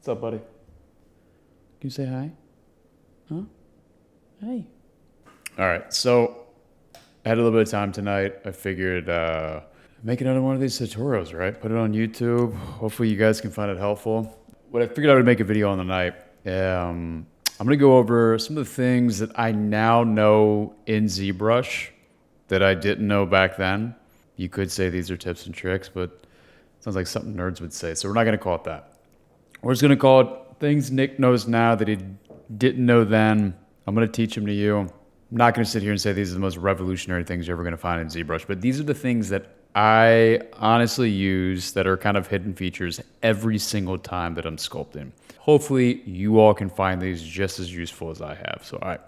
What's up, buddy? Can you say hi? Huh? Hey. All right, so I had a little bit of time tonight. I figured make another one of these tutorials, right? Put it on YouTube. Hopefully you guys can find it helpful. What I figured I would make a video on tonight, I'm gonna go over some of the things that I now know in ZBrush that I didn't know back then. You could say these are tips and tricks, but it sounds like something nerds would say. So we're not gonna call it that. We're just gonna call it things Nick knows now that he didn't know then. I'm gonna teach them to you. I'm not gonna sit here and say these are the most revolutionary things you're ever gonna find in ZBrush, but these are the things that I honestly use that are kind of hidden features every single time that I'm sculpting. Hopefully you all can find these just as useful as I have. So, all right,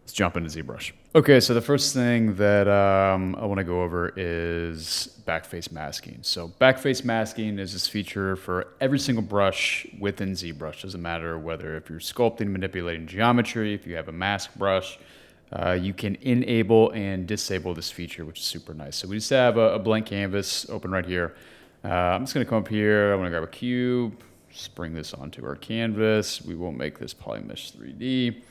let's jump into ZBrush. Okay, so the first thing that I want to go over is backface masking. So backface masking is this feature for every single brush within ZBrush. Doesn't matter whether if you're sculpting, manipulating geometry, if you have a mask brush, you can enable and disable this feature, which is super nice. So we just have a blank canvas open right here. I'm just going to come up here. I'm going to grab a cube, just bring this onto our canvas. We will make this polymesh 3D.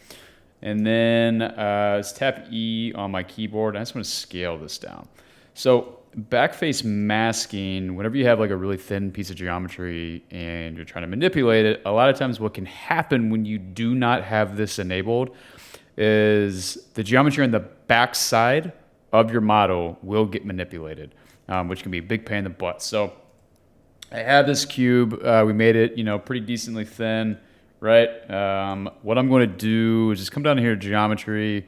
And then just tap E on my keyboard. I just want to scale this down. So backface masking, whenever you have like a really thin piece of geometry and you're trying to manipulate it, a lot of times what can happen when you do not have this enabled is the geometry on the back side of your model will get manipulated, which can be a big pain in the butt. So I have this cube. We made it, pretty decently thin. Right. What I'm going to do is just come down here to geometry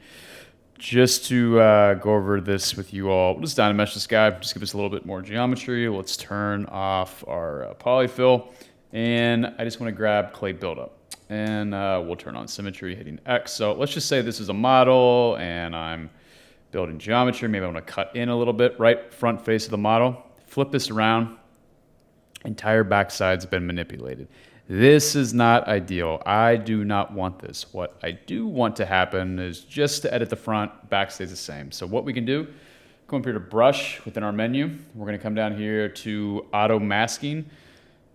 just to go over this with you all. We'll just dynamesh this guy, just give us a little bit more geometry. Let's turn off our polyfill. And I just want to grab clay buildup. And we'll turn on symmetry, hitting X. So let's just say this is a model and I'm building geometry. Maybe I want to cut in a little bit, right? Front face of the model. Flip this around. Entire backside's been manipulated. This is not ideal. I do not want this. What I do want to happen is just to edit the front, back stays the same. So what we can do, come up here to brush within our menu. We're gonna come down here to auto masking.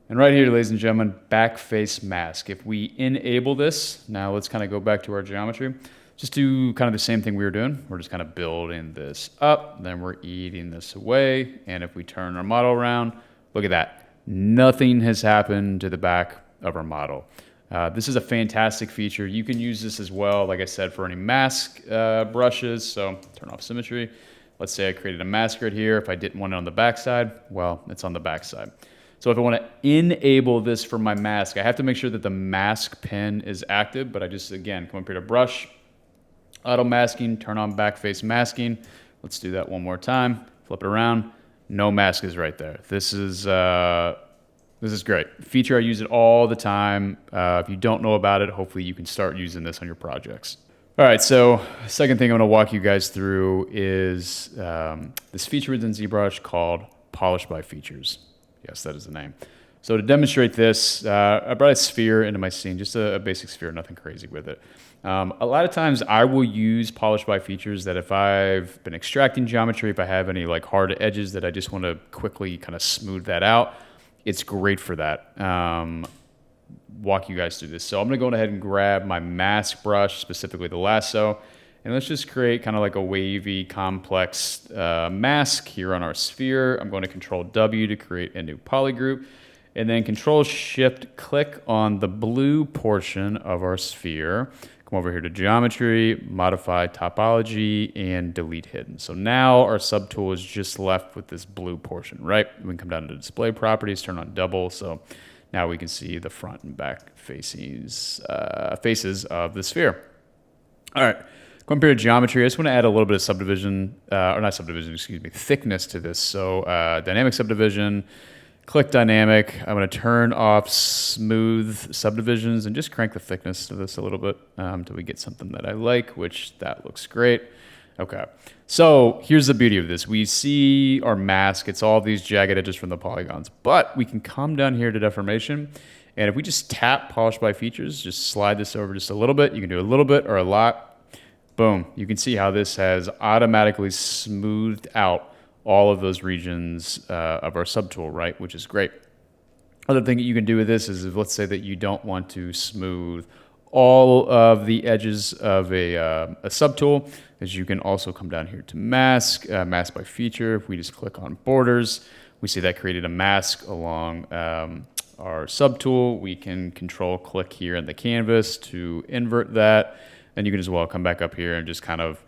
And right here, ladies and gentlemen, backface mask. If we enable this, now let's kind of go back to our geometry. Just do kind of the same thing we were doing. We're just kind of building this up, then we're eating this away. And if we turn our model around, look at that. Nothing has happened to the back of our model. This is a fantastic feature. You can use this as well, like I said, for any mask brushes. So turn off symmetry. Let's say I created a mask right here. If I didn't want it on the backside, well, it's on the backside. So if I want to enable this for my mask, I have to make sure that the mask pin is active, but I just, again, come up here to brush, auto masking, turn on backface masking. Let's do that one more time. Flip it around. No mask is right there. This is great. Feature, I use it all the time. If you don't know about it, hopefully you can start using this on your projects. All right, so second thing I'm gonna walk you guys through is this feature within ZBrush called Polish by Features. Yes, that is the name. So to demonstrate this, I brought a sphere into my scene, just a basic sphere, nothing crazy with it. A lot of times I will use polish by features that if I've been extracting geometry, if I have any like hard edges that I just want to quickly kind of smooth that out, it's great for that. Walk you guys through this. So I'm going to go ahead and grab my mask brush, specifically the lasso, and let's just create kind of like a wavy, complex mask here on our sphere. I'm going to Control W to create a new polygroup, and then Control Shift click on the blue portion of our sphere. Come over here to geometry, modify topology, and delete hidden. So now our subtool is just left with this blue portion, right? We can come down to display properties, turn on double. So now we can see the front and back faces of the sphere. All right, come up here to geometry. I just want to add a little bit of subdivision, or not subdivision, excuse me, thickness to this. So dynamic subdivision. Click dynamic. I'm going to turn off smooth subdivisions and just crank the thickness of this a little bit until we get something that I like, which that looks great. Okay, so here's the beauty of this. We see our mask. It's all these jagged edges from the polygons, but we can come down here to deformation, and if we just tap polish by features, just slide this over just a little bit. You can do a little bit or a lot. Boom. You can see how this has automatically smoothed out all of those regions of our subtool, right? Which is great. Other thing that you can do with this is if, let's say that you don't want to smooth all of the edges of a subtool, is you can also come down here to mask, mask by feature. If we just click on borders, we see that created a mask along our subtool. We can control click here in the canvas to invert that. And you can as well come back up here and just kind of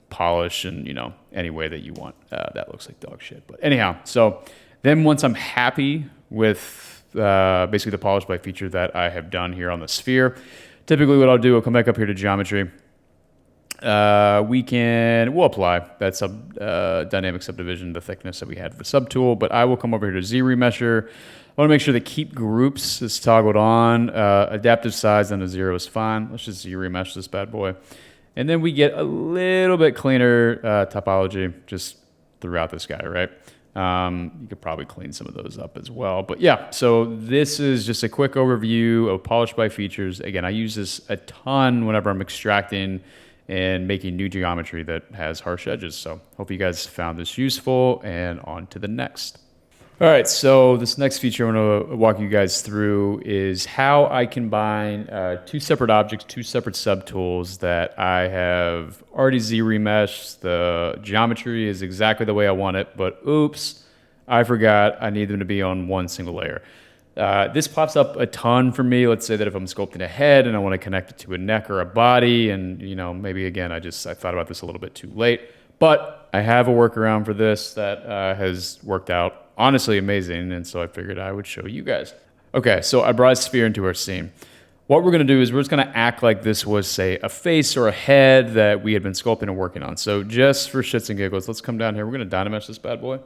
polish and, you know, any way that you want. That looks like dog shit. But anyhow, so then once I'm happy with basically the polish by feature that I have done here on the sphere, typically what I'll do, I'll come back up here to geometry. We'll apply that dynamic subdivision, the thickness that we had for the subtool, but I will come over here to ZRemesher. I want to make sure that keep groups is toggled on. Adaptive size down to 0 is fine. Let's just ZRemesh this bad boy. And then we get a little bit cleaner topology just throughout this guy, right? You could probably clean some of those up as well. But yeah, so this is just a quick overview of polish by features. Again, I use this a ton whenever I'm extracting and making new geometry that has harsh edges. So hope you guys found this useful, and on to the next. All right, so this next feature I'm going to walk you guys through is how I combine two separate objects, two separate subtools that I have already Z-remeshed. The geometry is exactly the way I want it, but oops, I forgot I need them to be on one single layer. This pops up a ton for me. Let's say that if I'm sculpting a head and I want to connect it to a neck or a body, and you know, maybe again, I thought about this a little bit too late, but I have a workaround for this that has worked out honestly amazing, and so I figured I would show you guys. Okay, so I brought a sphere into our scene. What we're gonna do is we're just gonna act like this was, say, a face or a head that we had been sculpting and working on. So just for shits and giggles, let's come down here. We're gonna dynamesh this bad boy.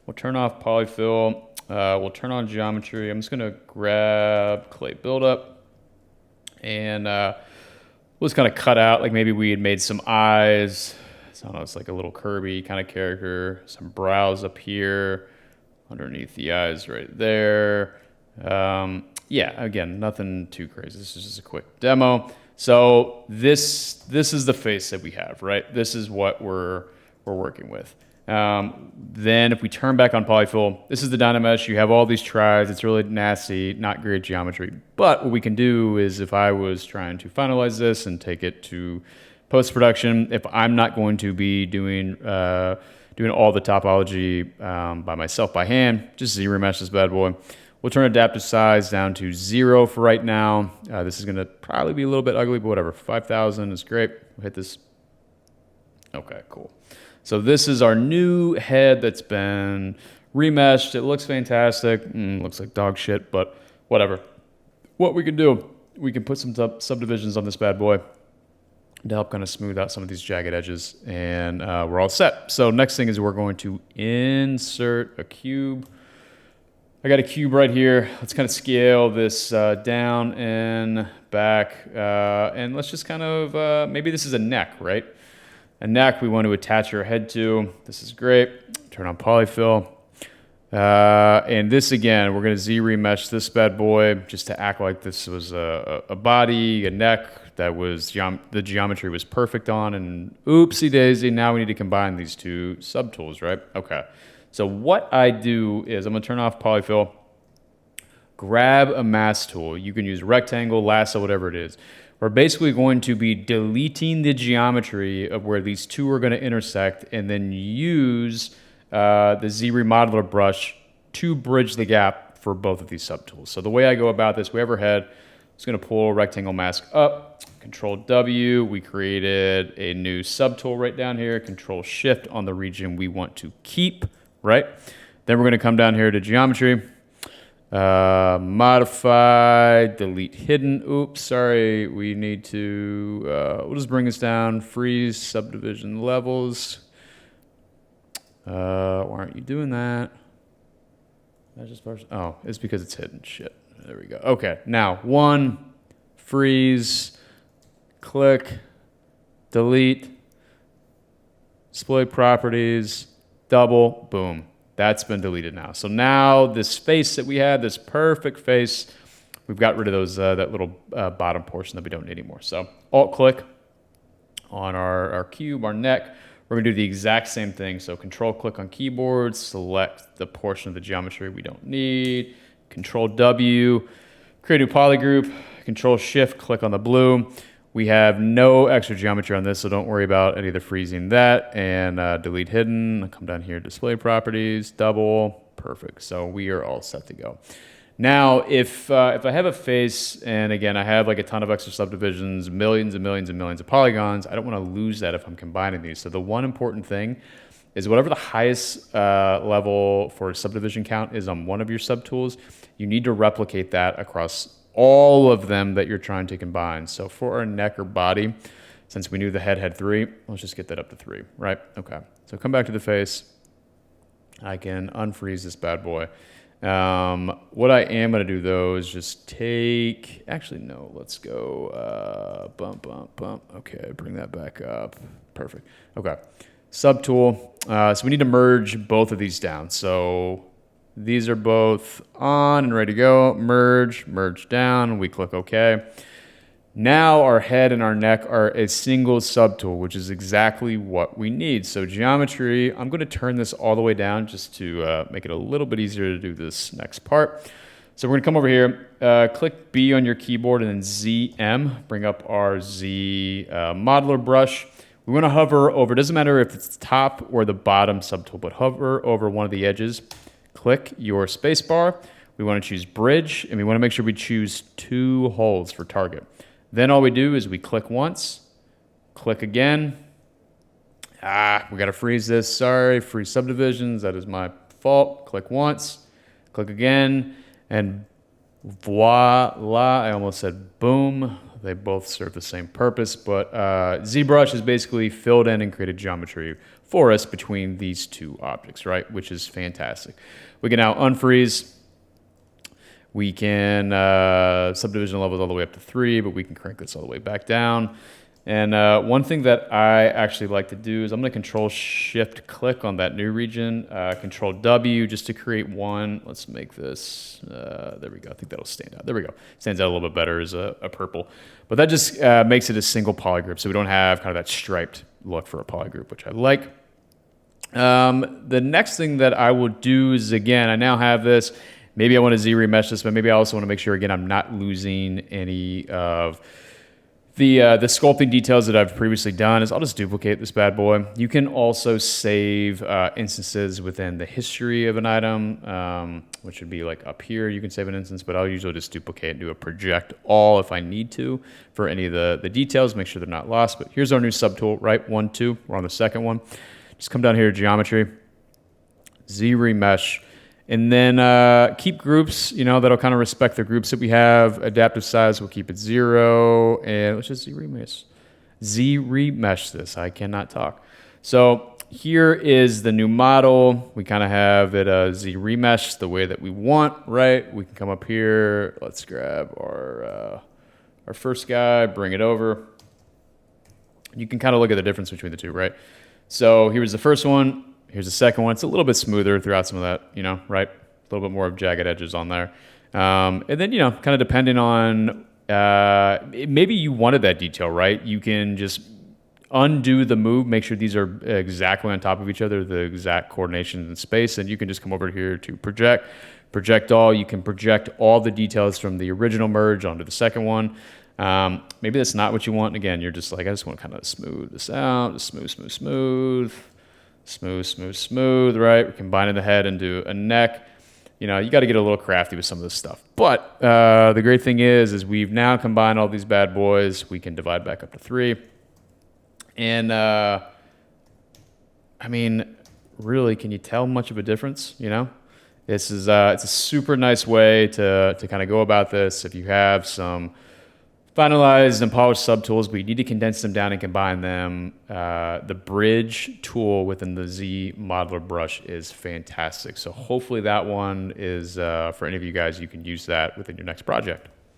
We'll turn off polyfill. We'll turn on geometry. I'm just gonna grab clay buildup, and we'll just kind of cut out, like maybe we had made some eyes. I don't know, it's like a little Kirby kind of character, some brows up here, underneath the eyes right there. Yeah, again, nothing too crazy. This is just a quick demo. So this is the face that we have, right? This is what we're working with. Then if we turn back on polyfill, this is the dynamesh. You have all these tries. It's really nasty, not great geometry. But what we can do is, if I was trying to finalize this and take it to post-production, if I'm not going to be doing all the topology by myself by hand, just Z-remesh this bad boy. We'll turn adaptive size down to 0 for right now. This is gonna probably be a little bit ugly, but whatever. 5,000 is great. We'll hit this. Okay, cool. So this is our new head that's been remeshed. It looks fantastic. Looks like dog shit, but whatever. What we can do, we can put some subdivisions on this bad boy to help kind of smooth out some of these jagged edges, and we're all set. So next thing is we're going to insert a cube. I got a cube right here. Let's kind of scale this down and back, and let's just kind of, maybe this is a neck, right? A neck we want to attach our head to. This is great. Turn on polyfill. And this again, we're gonna Z-remesh this bad boy just to act like this was a body, a neck that was the geometry was perfect on, and oopsie daisy, now we need to combine these two subtools, right? Okay, so what I do is I'm gonna turn off polyfill, grab a mask tool. You can use rectangle, lasso, whatever it is. We're basically going to be deleting the geometry of where these two are gonna intersect, and then use the Z-remodeler brush to bridge the gap for both of these subtools. So the way I go about this, we have our head, it's gonna pull a rectangle mask up, Control W, we created a new subtool right down here, Control Shift on the region we want to keep, right? Then we're gonna come down here to geometry, modify, delete hidden, oops, sorry, we need to, we'll just bring this down, freeze subdivision levels. Why aren't you doing that? Oh, it's because it's hidden. Shit. There we go. Okay, now freeze, click, delete, display properties, double, boom. That's been deleted now. So now this face that we had, this perfect face, we've got rid of those that little bottom portion that we don't need anymore. So Alt-click on our cube, our neck. We're gonna do the exact same thing. So Control-click on keyboard, select the portion of the geometry we don't need, Control W, create a poly group, Control Shift, click on the blue. We have no extra geometry on this, so don't worry about any of the freezing that. And delete hidden, come down here, display properties, double, perfect. So we are all set to go. Now, if I have a face, and again, I have like a ton of extra subdivisions, millions and millions and millions of polygons, I don't want to lose that if I'm combining these. So the one important thing is whatever the highest level for subdivision count is on one of your subtools, you need to replicate that across all of them that you're trying to combine. So for our neck or body, since we knew the head had 3, let's just get that up to 3, right? Okay, so come back to the face. I can unfreeze this bad boy. What I am going to do though is just take, actually no, let's go bump. Okay, bring that back up. Perfect. Okay, subtool. So we need to merge both of these down. So these are both on and ready to go. Merge down. We click OK. Now our head and our neck are a single subtool, which is exactly what we need. So geometry, I'm going to turn this all the way down just to make it a little bit easier to do this next part. So we're going to come over here, click B on your keyboard and then ZM, bring up our Z modeler brush. We want to hover over, it doesn't matter if it's the top or the bottom subtool, but hover over one of the edges. Click your spacebar. We want to choose bridge, and we want to make sure we choose 2 holes for target. Then all we do is we click once, click again. We got to freeze this. Sorry, freeze subdivisions. That is my fault. Click once, click again, and voila. I almost said boom. They both serve the same purpose, but ZBrush has basically filled in and created geometry for us between these 2 objects, right? Which is fantastic. We can now unfreeze. We can subdivision levels all the way up to 3, but we can crank this all the way back down. And one thing that I actually like to do is I'm going to Control Shift click on that new region, Control W just to create one. Let's make this, there we go. I think that'll stand out. There we go. Stands out a little bit better as a purple. But that just makes it a single poly group, so we don't have kind of that striped look for a poly group, which I like. The next thing that I will do is, again, I now have this. Maybe I want to Z-remesh this, but maybe I also want to make sure, again, I'm not losing any of the sculpting details that I've previously done. Is I'll just duplicate this bad boy. You can also save instances within the history of an item, which would be like up here. You can save an instance, but I'll usually just duplicate and do a project all if I need to for any of the details, make sure they're not lost. But here's our new subtool, right? 1, 2. We're on the second one. Just come down here to geometry, Z-remesh. And then keep groups, that'll kind of respect the groups that we have. Adaptive size, we'll keep it 0. And let's just Z-remesh this. I cannot talk. So here is the new model. We kind of have it Z-remesh the way that we want, right? We can come up here. Let's grab our first guy, bring it over. You can kind of look at the difference between the 2, right? So here's the first one. Here's the second one. It's a little bit smoother throughout some of that, right? A little bit more of jagged edges on there. And then, kind of depending on, maybe you wanted that detail, right? You can just undo the move, make sure these are exactly on top of each other, the exact coordination in space, and you can just come over here to project all. You can project all the details from the original merge onto the second one. Maybe that's not what you want. Again, you're just like, I just want to kind of smooth this out, just smooth, right? We're combining the head into a neck. You got to get a little crafty with some of this stuff. But the great thing is we've now combined all these bad boys. We can divide back up to 3. And, really, can you tell much of a difference, This is it's a super nice way to kind of go about this. If you have some finalized and polished subtools, but you need to condense them down and combine them. The bridge tool within the Z modeler brush is fantastic. So hopefully that one is, for any of you guys, you can use that within your next project.